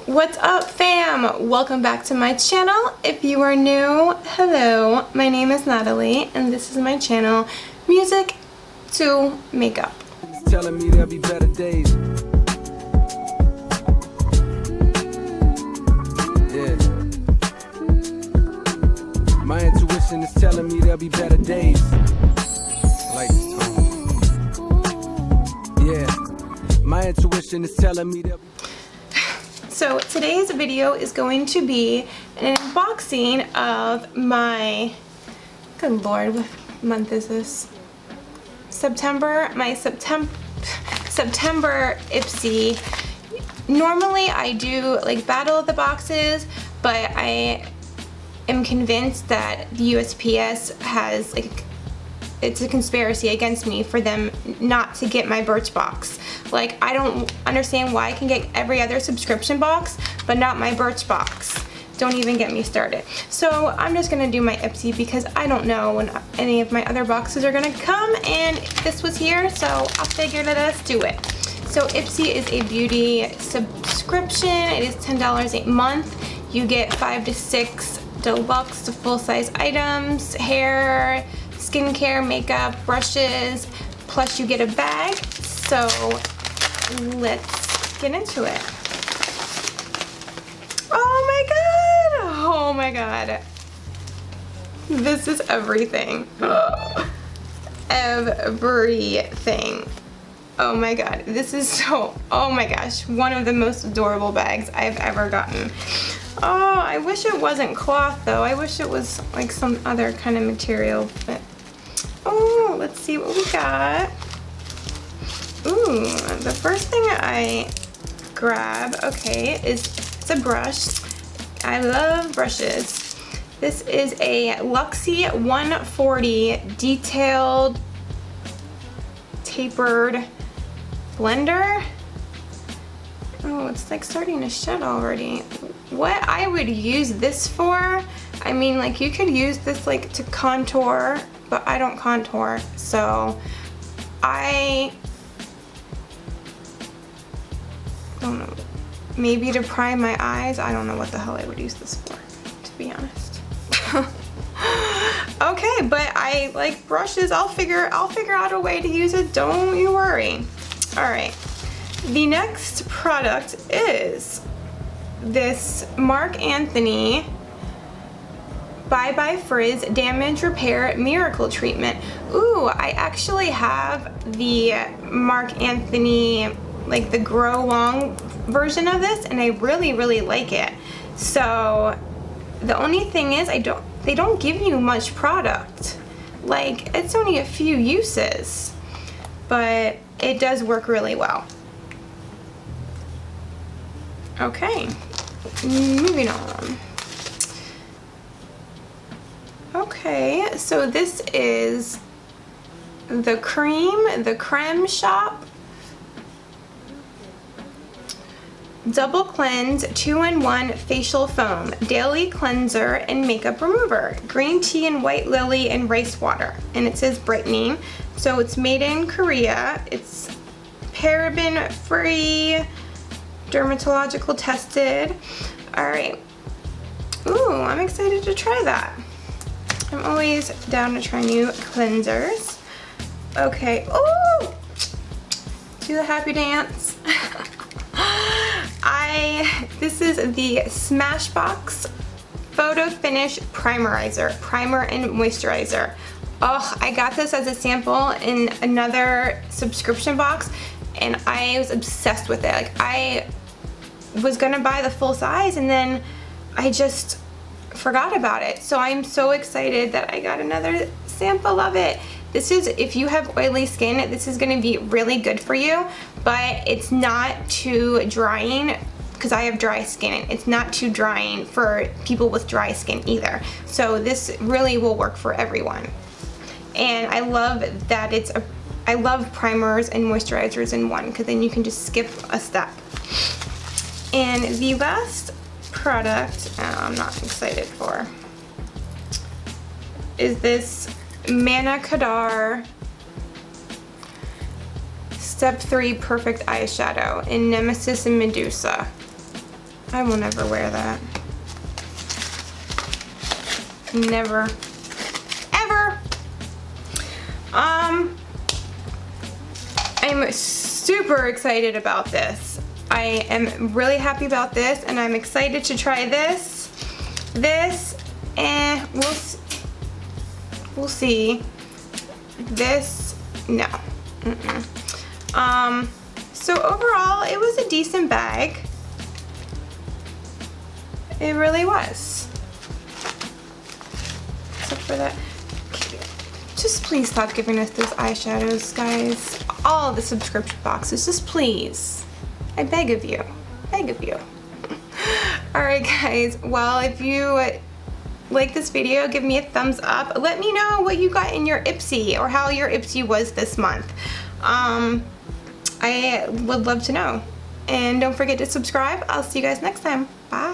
What's up, fam? Welcome back to my channel. If you are new, hello. My name is Natalie and this is my channel, Music2makeup. Telling me there'll be better days. Yeah. My intuition is telling me there'll be better days. I like this tone. Yeah. My intuition is telling me there'll be. So today's video is going to be an unboxing of my, good lord, what month is this? September Ipsy. Normally I do like battle of the boxes, but I am convinced that the USPS has like, it's a conspiracy against me for them not to get my Birchbox. Like, I don't understand why I can get every other subscription box, but not my Birchbox. Don't even get me started. So I'm just gonna do my Ipsy because I don't know when any of my other boxes are gonna come, and this was here, so I figured let's do it. So Ipsy is a beauty subscription. It is $10 a month. You get 5 to 6 deluxe to full-size items, hair, skincare, makeup, brushes, plus you get a bag. So let's get into it. Oh my god. This is everything. Everything. Oh my god. This is so, oh my gosh, one of the most adorable bags I've ever gotten. Oh, I wish it wasn't cloth though. I wish it was like some other kind of material, but oh, let's see what we got. Ooh, the first thing I grab, okay, is it's a brush. I love brushes. This is a Luxie 140 detailed tapered blender. Oh, it's like starting to shed already. What I would use this for, I mean, like you could use this like to contour, but I don't contour, so I don't know. Maybe to prime my eyes. I don't know what the hell I would use this for, to be honest. Okay, but I like brushes. I'll figure out a way to use it. Don't you worry. All right. The next product is this Marc Anthony Bye Bye Frizz Damage Repair Miracle Treatment. Ooh, I actually have the Marc Anthony, like the Grow Long version of this, and I really like it. So the only thing is they don't give you much product. Like, it's only a few uses, but it does work really well. Okay, moving on. Okay, so this is the Creme Shop Double Cleanse 2-in-1 Facial Foam Daily Cleanser and Makeup Remover. Green tea and white lily and rice water. And it says brightening. So it's made in Korea. It's paraben free, dermatological tested. Alright. Ooh, I'm excited to try that. I'm always down to try new cleansers. Okay. Ooh! Do the happy dance. This is the Smashbox Photo Finish Primerizer, Primer and Moisturizer. Oh, I got this as a sample in another subscription box, and I was obsessed with it. Like, I was gonna buy the full size, and then I just forgot about it. So I'm so excited that I got another sample of it. This is, if you have oily skin, this is gonna be really good for you, but it's not too drying, because I have dry skin. It's not too drying for people with dry skin either. So this really will work for everyone. And I love that I love primers and moisturizers in one, because then you can just skip a step. And the last product I'm not excited for is this Manna Kadar Step 3 Perfect Eyeshadow in Nemesis and Medusa. I will never wear that. Never. Ever. I'm super excited about this. I am really happy about this, and I'm excited to try this. We'll see. This, no. So overall, it was a decent bag. It really was. Except for that. Just please stop giving us those eyeshadows, guys. All the subscription boxes, just please. I beg of you. Beg of you. Alright guys, well, if you like this video, give me a thumbs up. Let me know what you got in your Ipsy or how your Ipsy was this month. I would love to know. And don't forget to subscribe. I'll see you guys next time. Bye.